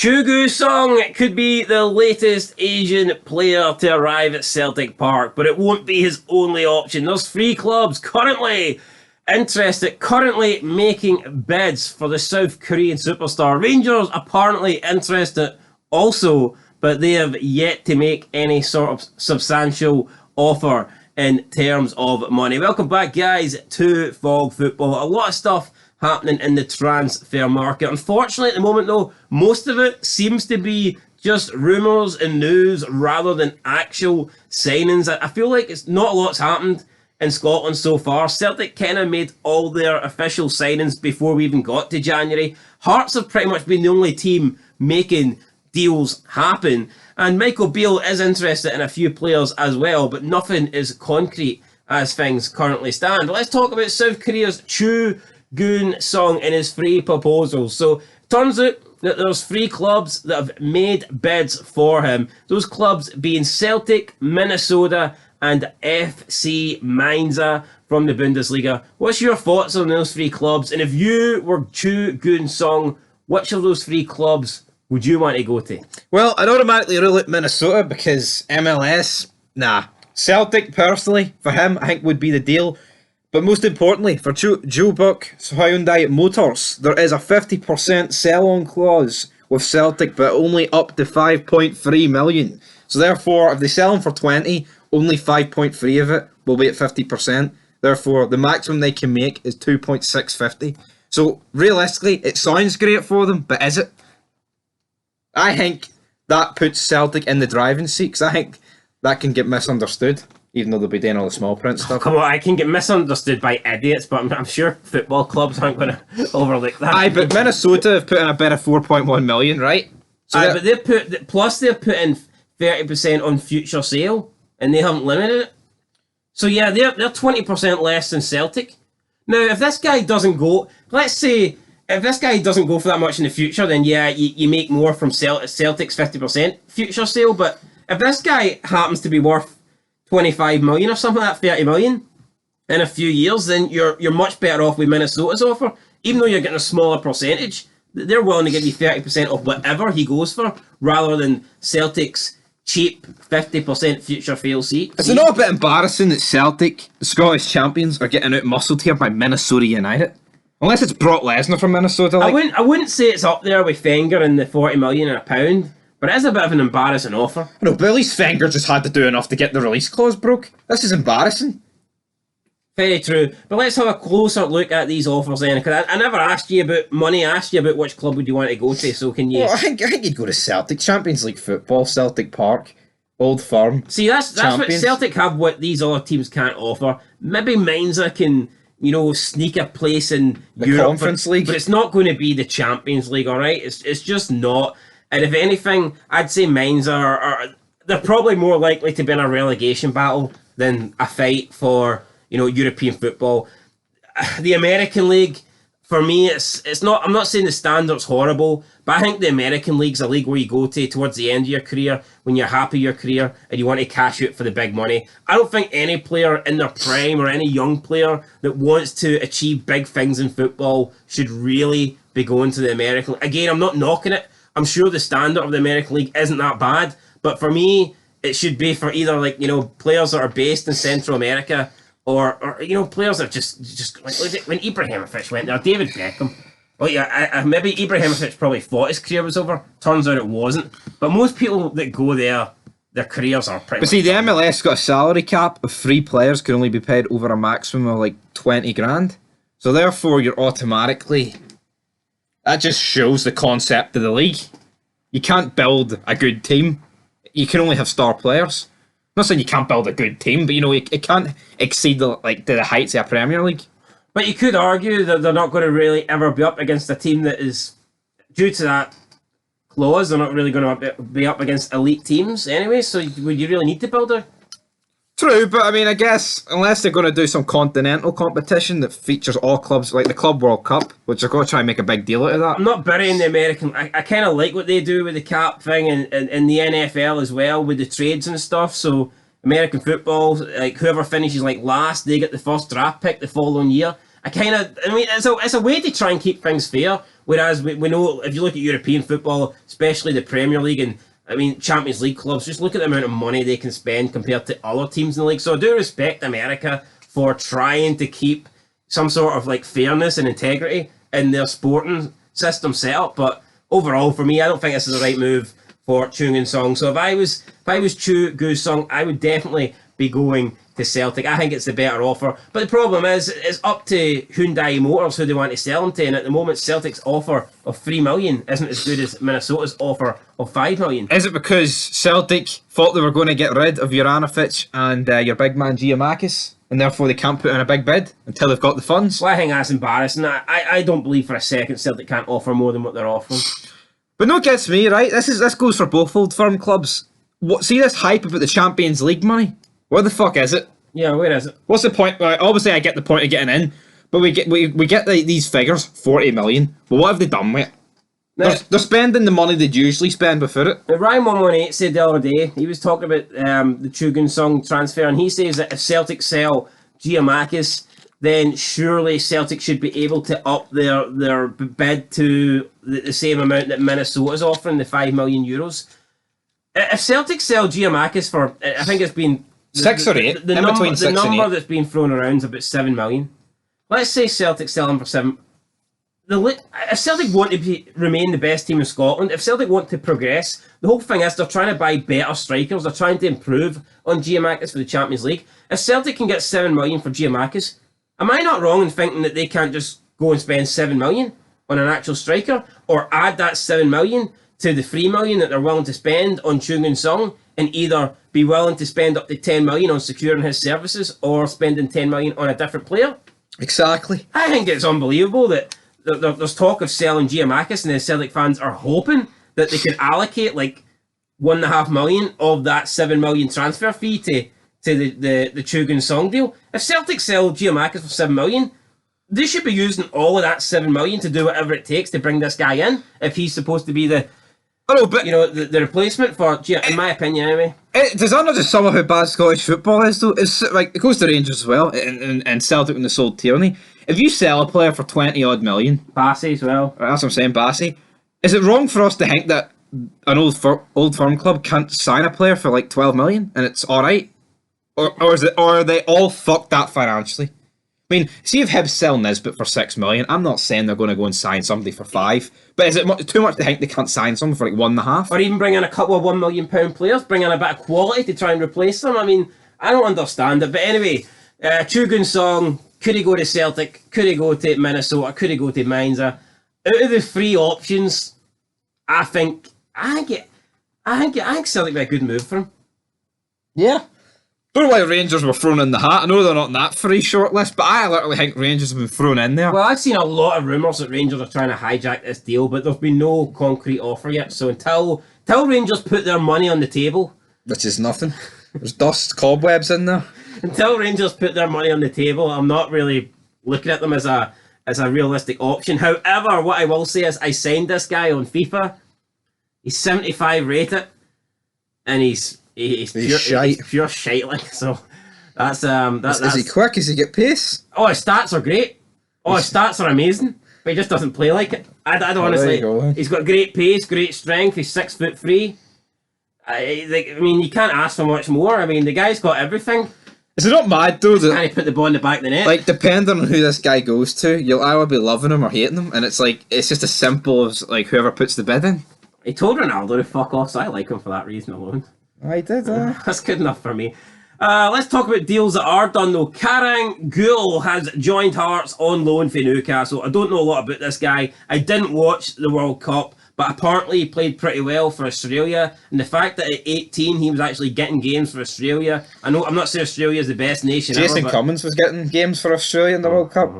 Chugu Song could be the latest Asian player to arrive at Celtic Park, but it won't be his only option. There's three clubs currently making bids for the South Korean superstar. Rangers apparently interested also, but they have yet to make any sort of substantial offer in terms of money. Welcome back, guys, to Fog Football. A lot of stuff happening in the transfer market. Unfortunately, at the moment, though, most of it seems to be just rumours and news rather than actual signings. I feel like it's not a lot's happened in Scotland so far. Celtic kind of made all their official signings before we even got to January. Hearts have pretty much been the only team making deals happen. And Michael Beale is interested in a few players as well, but nothing is concrete as things currently stand. Let's talk about South Korea's Chu Goon Song in his three proposals. So it turns out that there's three clubs that have made bids for him. Those clubs being Celtic, Minnesota, and FC Mainz from the Bundesliga. What's your thoughts on those three clubs? And if you were Chu Goon Song, which of those three clubs would you want to go to? Well, I'd automatically rule out Minnesota because MLS, nah. Celtic, personally, for him, I think would be the deal. But most importantly, for Joe Buck Hyundai Motors, there is a 50% sell-on clause with Celtic, but only up to 5.3 million. So therefore, if they sell them for 20, only 5.3 of it will be at 50%. Therefore, the maximum they can make is 2.650. So realistically, it sounds great for them, but is it? I think that puts Celtic in the driving seat, because I think that can get misunderstood. Even though they'll be doing all the small print stuff. Oh, come on, I can get misunderstood by idiots, but I'm sure football clubs aren't going to overlook that. Aye, but Minnesota have put in a bid of 4.1 million, right? So but they've put in 30% on future sale, and they haven't limited it. So yeah, they're 20% less than Celtic. Now, if this guy doesn't go, let's say if this guy doesn't go for that much in the future, then yeah, you make more from Celtic's 50% future sale. But if this guy happens to be worth 25 million or something like that, 30 million in a few years, then you're much better off with Minnesota's offer. Even though you're getting a smaller percentage, they're willing to give you 30% of whatever he goes for, rather than Celtic's cheap 50% future fail seat. Is it not a bit embarrassing that Celtic, the Scottish champions, are getting out-muscled here by Minnesota United? Unless it's Brock Lesnar from Minnesota. Like. I wouldn't say it's up there with Wenger and the 40 million and a pound. But it is a bit of an embarrassing offer. No, but at least Wenger just had to do enough to get the release clause broke. This is embarrassing. Very true. But let's have a closer look at these offers then. Because I never asked you about money. I asked you about which club would you want to go to. So can you... Well, I think you'd go to Celtic. Champions League football, Celtic Park, Old Firm. See, that's what Celtic have, what these other teams can't offer. Maybe Mainz can, sneak a place in the Europe. Conference League. But it's not going to be the Champions League, all right? It's just not... And if anything, I'd say Mainz they're probably more likely to be in a relegation battle than a fight for, European football. The American League, for me, it's not. I'm not saying the standard's horrible, but I think the American League's a league where you go to towards the end of your career when you're happy with your career and you want to cash out for the big money. I don't think any player in their prime or any young player that wants to achieve big things in football should really be going to the American League. Again, I'm not knocking it. I'm sure the standard of the American League isn't that bad, but for me, it should be for either players that are based in Central America or players that just like when Ibrahimovic went there, David Beckham. Well, yeah, maybe Ibrahimovic probably thought his career was over. Turns out it wasn't. But most people that go there, their careers are pretty. But see, the MLS got a salary cap of 3 players can only be paid over a maximum of like 20 grand. So therefore, you're automatically. That just shows the concept of the league. You can't build a good team. You can only have star players. I'm not saying you can't build a good team, but it can't exceed the heights of a Premier League. But you could argue that they're not going to really ever be up against a team that is, due to that clause, they're not really going to be up against elite teams anyway. So would you really need to build a... True, but I mean, I guess unless they're going to do some continental competition that features all clubs, like the Club World Cup, which they're going to try and make a big deal out of that. I'm not burying the American... I kind of like what they do with the cap thing and the NFL as well, with the trades and stuff. So American football, like whoever finishes like last, they get the first draft pick the following year. I mean, it's a way to try and keep things fair. Whereas we know, if you look at European football, especially the Premier League and I mean Champions League clubs, just look at the amount of money they can spend compared to other teams in the league. So I do respect America for trying to keep some sort of like fairness and integrity in their sporting system setup. But overall, for me, I don't think this is the right move for Chung Song. So if I was Chu Gu Sung, I would definitely be going to Celtic. I think it's the better offer. But the problem is, it's up to Hyundai Motors who they want to sell them to. And at the moment, Celtic's offer of 3 million isn't as good as Minnesota's offer of 5 million. Is it because Celtic thought they were going to get rid of Juranovic and your big man Giamakis, and therefore they can't put in a big bid until they've got the funds? Well, I think that's embarrassing. I don't believe for a second Celtic can't offer more than what they're offering. But no, gets me right. This goes for both Old Firm clubs. See this hype about the Champions League money? Where the fuck is it? Yeah, where is it? What's the point? Well, obviously, I get the point of getting in, but we get these figures, 40 million. But what have they done with it? They're spending the money they'd usually spend before it. Ryan 118 said the other day, he was talking about the Chugun Song transfer, and he says that if Celtic sell Giamakis, then surely Celtic should be able to up their bid to the same amount that Minnesota's offering, the 5 million euros. If Celtic sell Giamakis for, I think it's been 6 or 8. The number that's been thrown around is about 7 million. Let's say Celtic sell him for 7. If Celtic want to remain the best team in Scotland, if Celtic want to progress, the whole thing is they're trying to buy better strikers. They're trying to improve on Giamakis for the Champions League. If Celtic can get 7 million for Giamakis, am I not wrong in thinking that they can't just go and spend 7 million on an actual striker, or add that 7 million to the 3 million that they're willing to spend on Chung Song, and either be willing to spend up to 10 million on securing his services or spending 10 million on a different player? Exactly. I think it's unbelievable that there's talk of selling Giamakis, and the Celtic fans are hoping that they can allocate like 1.5 million of that 7 million transfer fee to the Chung Song deal. If Celtic sell Giamakis for 7 million, they should be using all of that 7 million to do whatever it takes to bring this guy in, if he's supposed to be the the replacement for Gia, in my opinion anyway. Does that not just sum up how bad Scottish football is though? It's like, it goes to Rangers as well, and Celtic when they sold Tierney. If you sell a player for 20 odd million, Bassey as well. That's what I'm saying, Bassey. Is it wrong for us to think that an old firm club can't sign a player for like 12 million and it's alright? Or are they all fucked that financially? I mean, see if Hibs sell Nisbet for 6 million. I'm not saying they're going to go and sign somebody for 5, but is it too much to think they can't sign someone for like 1.5? Or even bring in a couple of £1 million players, bring in a bit of quality to try and replace them. I mean, I don't understand it. But anyway, Chugun Song, could he go to Celtic? Could he go to Minnesota? Could he go to Mainzer? Out of the 3 options, I think Celtic would be a good move for him. Yeah. Don't know why Rangers were thrown in the hat. I know they're not in that free shortlist, but I literally think Rangers have been thrown in there. Well, I've seen a lot of rumours that Rangers are trying to hijack this deal, but there's been no concrete offer yet. So until Rangers put their money on the table, which is nothing. There's dust, cobwebs in there. Until Rangers put their money on the table, I'm not really looking at them as a realistic option. However, what I will say is I signed this guy on FIFA. He's 75 rated, and he's pure shite, like, so that's Is he quick? Does he get pace? Oh, his stats are great. Oh, his stats are amazing, but he just doesn't play like it. I don't honestly. He's got great pace, great strength. He's 6'3". I mean, you can't ask for much more. I mean, the guy's got everything. Is it not mad though that, and he put the ball in the back of the net? Like, depending on who this guy goes to, you'll either be loving him or hating him, and it's just as simple as like whoever puts the bid in. He told Ronaldo to fuck off, so I like him for that reason alone. I did. That's good enough for me. Let's talk about deals that are done though. Karang Kuol has joined Hearts on loan for Newcastle. I don't know a lot about this guy. I didn't watch the World Cup, but apparently he played pretty well for Australia. And the fact that at 18 he was actually getting games for Australia. I'm not saying Australia is the best nation Jason ever, Cummins was getting games for Australia in the World Cup.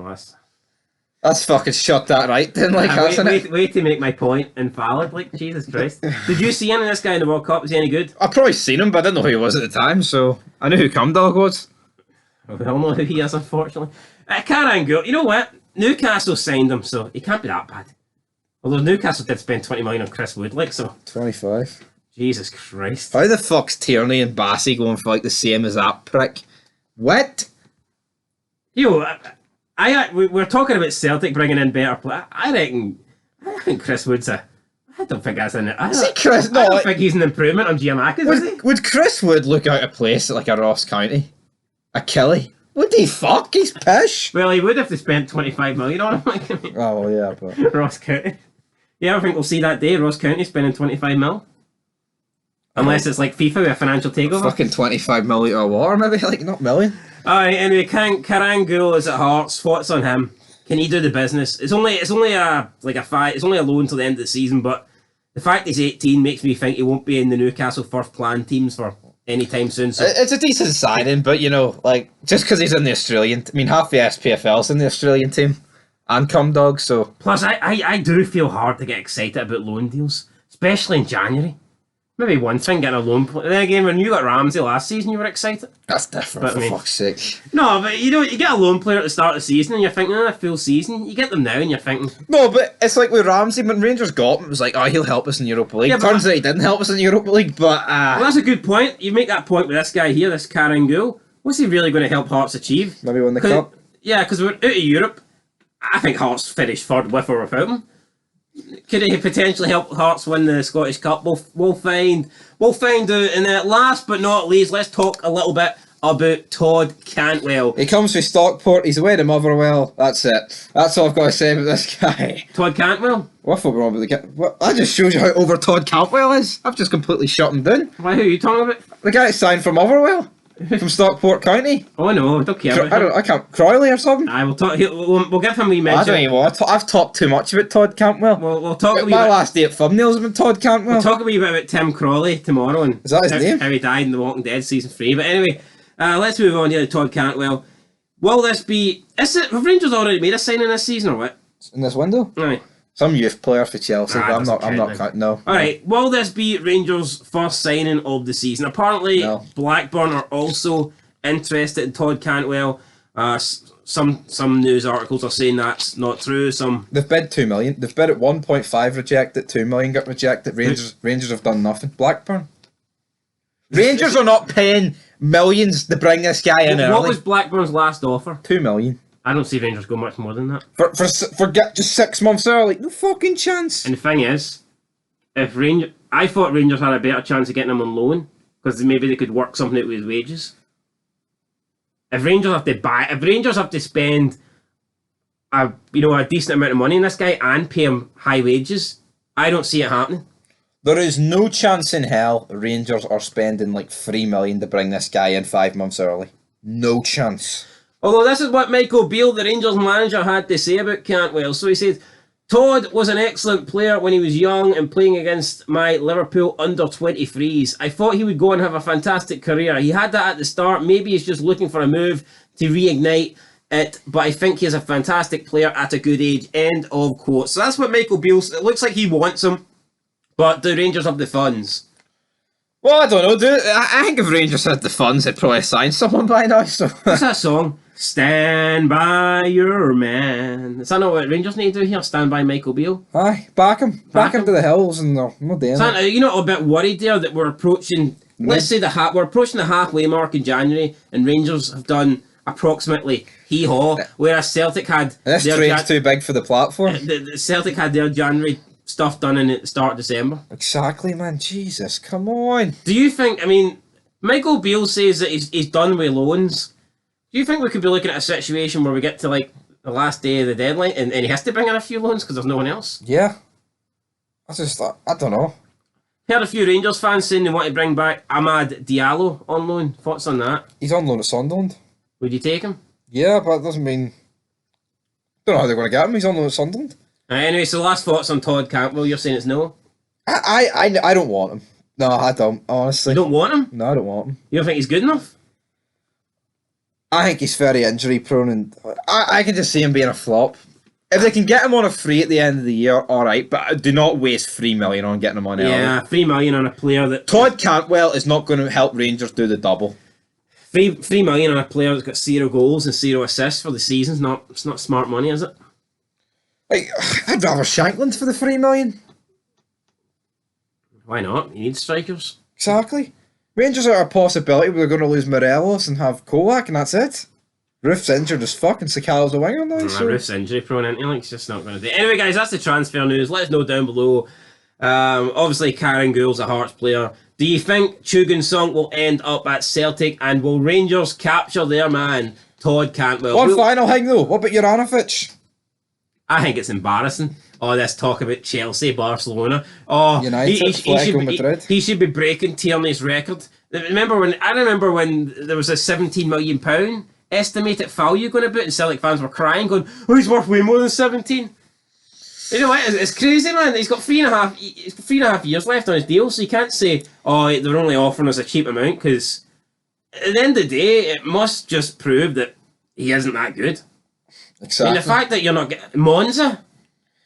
That's fucking shot that right then, like, hasn't it? Way to make my point invalid, like, Jesus Christ. Did you see any of this guy in the World Cup? Was he any good? I've probably seen him, but I didn't know who he was at the time, so I knew who Cumdog was. We all know who he is, unfortunately. Karang Kuol, you know what? Newcastle signed him, so he can't be that bad. Although Newcastle did spend 20 million on Chris Wood, like, so... 25. Jesus Christ. How the fuck's Tierney and Bassey going for, like, the same as that prick? What? Yo, we're talking about Celtic bringing in better play. I think Chris Wood's a. I don't think that's an. I don't think he's an improvement on Giannakis, is he? Would Chris Wood look out of place at like a Ross County? A Kelly? Would he fuck? He's pish. Well, he would if they spent 25 million on him. Like, I mean, Oh yeah, but Ross County. Yeah, I think we'll see that day. Ross County spending 25 mil. Unless it's like FIFA with a financial takeover. fucking 25 mil litre of water, maybe like not million. Alright, anyway, Karan Gool is at Hearts. Thoughts on him? Can he do the business? It's only a loan till the end of the season, but the fact he's 18 makes me think he won't be in the Newcastle first plan teams for any time soon. So It's a decent signing, but you know, like just because he's in the Australian, I mean, half the SPFL's in the Australian team, and Cum Dog. So plus, I do feel hard to get excited about loan deals, especially in January. Maybe one thing getting a loan player. Then again, when you got Ramsey last season, you were excited. that's different. But, for I mean- fuck's sake. No, but you get a loan player at the start of the season, and you're thinking, a full season. You get them now, and you're thinking, No, but it's like with Ramsey when Rangers got him, it was like, oh, he'll help us in Europa League. Yeah, but- Turns out he didn't help us in Europa League, but well, that's a good point. You make that point with this guy here, this Karan Gool. What's he really going to help Hearts achieve? maybe win the 'Cause- cup. Yeah, because we're out of Europe. I think Hearts finished third with or without him. Could he potentially help Hearts win the Scottish Cup? We'll find out. And last but not least, let's talk a little bit about Todd Cantwell. He comes from Stockport. He's away to Motherwell. That's it. That's all I've got to say about this guy. Todd Cantwell? What I thought we were on about the guy. What? That just shows you how over Todd Cantwell is. I've just completely shut him down. Why, who are you talking about? The guy signed for Motherwell, from Stockport County. Oh no, I don't care about him. I can't. Crowley or something. I will talk. We'll give him a wee I mention. don't even know. I've talked too much about Todd Cantwell. We'll talk a wee My bit. last 8 thumbnails have been Todd Cantwell. We'll talk a wee bit about Tim Crawley tomorrow and Is that his name? how he died in The Walking Dead season 3. But anyway, let's move on here to Todd Cantwell. Will this be? Have Rangers already made a signing this season or what? In this window, Aye. some youth player for Chelsea, Nah, but I'm doesn't not. I'm count not. then. Count, no. All right. Will this be Rangers' first signing of the season? Apparently, No. Blackburn are also interested in Todd Cantwell. Some news articles are saying that's not true. Some They've bid 2 million. They've bid at 1.5 rejected, 2 million got rejected. Rangers have done nothing. Blackburn. Rangers are not paying millions to bring this guy in what early. was Blackburn's last offer? 2 million I don't see Rangers go much more than that. for just 6 months early. No fucking chance. And the thing is, I thought Rangers had a better chance of getting him on loan because maybe they could work something out with his wages. If Rangers have to spend a decent amount of money on this guy and pay him high wages, I don't see it happening. There is no chance in hell Rangers are spending like 3 million to bring this guy in 5 months early. No chance. Although this is what Michael Beale, the Rangers manager, had to say about Cantwell. So he said, Todd was an excellent player when he was young and playing against my Liverpool under-23s. I thought he would go and have a fantastic career. He had that at the start. Maybe he's just looking for a move to reignite it, but I think he's a fantastic player at a good age. End of quote. So that's what Michael Beale, it looks like he wants him, but do Rangers have the funds? Well, I don't know, dude. I think if Rangers had the funds, they'd probably sign someone by now. So What's that song? Stand by your man. Is that not what Rangers need to do here? Stand by Michael Beale? aye, back him him. to the hills, and they're not doing it. Santa, you're not a bit worried there that we're approaching, let's say we're approaching the halfway mark in January, and Rangers have done approximately hee-haw, whereas Celtic had This their trade's too big for the platform. the Celtic had their January stuff done in at the start of December. Exactly, man. Jesus, come on. Do you think? I mean, Michael Beale says that he's done with loans. Do you think we could be looking at a situation where we get to like the last day of the deadline and he has to bring in a few loans because there's no one else? Yeah. I don't know. Heard a few Rangers fans saying they want to bring back Amad Diallo on loan. Thoughts on that? He's on loan at Sunderland. Would you take him? Yeah, but it doesn't mean. Don't know how they're going to get him. He's on loan at Sunderland. Anyway, so last thoughts on Todd Cantwell. You're saying it's no? I don't want him. No, I don't. Honestly, You don't want him? no, I don't want him. You don't think he's good enough? I think he's very injury prone, and I can just see him being a flop. If they can get him on a free at the end of the year, all right. But do not waste 3 million on getting him on early. Yeah, 3 million on a player that Todd Cantwell is not going to help Rangers do the double. 3 million on a player that's got 0 goals and 0 assists for the season. It's not smart money, is it? Like, I'd rather Shankland for the 3 million. Why not? You need strikers. Exactly. Rangers are a possibility, but they're going to lose Morelos and have Kolak, and that's it. Roof's injured as fuck, and Sakala's a winger now. So. Roof's injury prone, isn't he? Like, it's just not going to do it. Anyway, guys, that's the transfer news. Let us know down below. Obviously, Karen Gould's a Hearts player. Do you think Chugun Song will end up at Celtic, and will Rangers capture their man, Todd Cantwell? One final thing though, what about Juranovic? I think it's embarrassing. Oh, this talk about Chelsea, Barcelona. Oh, United, Madrid. He should be breaking Tierney's record. I remember when there was a £17 million estimated value going about, and Celtic fans were crying, going, "Oh, he's worth way more than 17." You know what? It's crazy, man. He's got 3.5 years left on his deal, so you can't say, "Oh, they're only offering us a cheap amount," because at the end of the day, it must just prove that he isn't that good. Exactly. I mean, the fact that you're not getting Monza,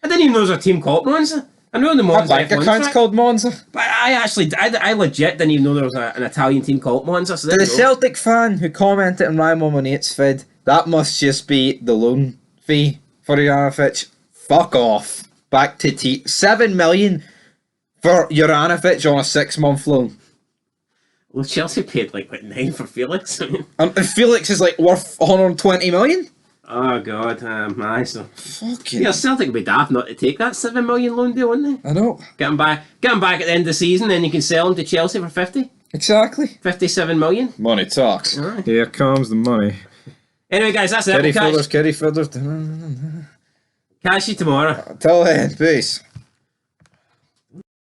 I didn't even know there was a team called Monza. I know the Monza bank F1 account's track, called Monza. but I legit didn't even know there was an Italian team called Monza. So To the there you go. Celtic fan who commented on Ryan Momonate's vid, that must just be the loan fee for Juranovic. Fuck off. Back to $7 million for Juranovic on a 6-month loan. Well, Chelsea paid like what, 9 for Felix. I mean, And Felix is like worth 120 million? oh god, my so. Fucking. Yeah, Celtic would be daft not to take that $7 million loan deal, wouldn't they? I know. Get him back at the end of the season, then you can sell him to Chelsea for 50, Exactly. 57 million. Money talks. Alright. Here comes the money. Anyway, guys, that's it. Kitty We'll feathers, kitty feathers. catch you tomorrow. Till then, peace.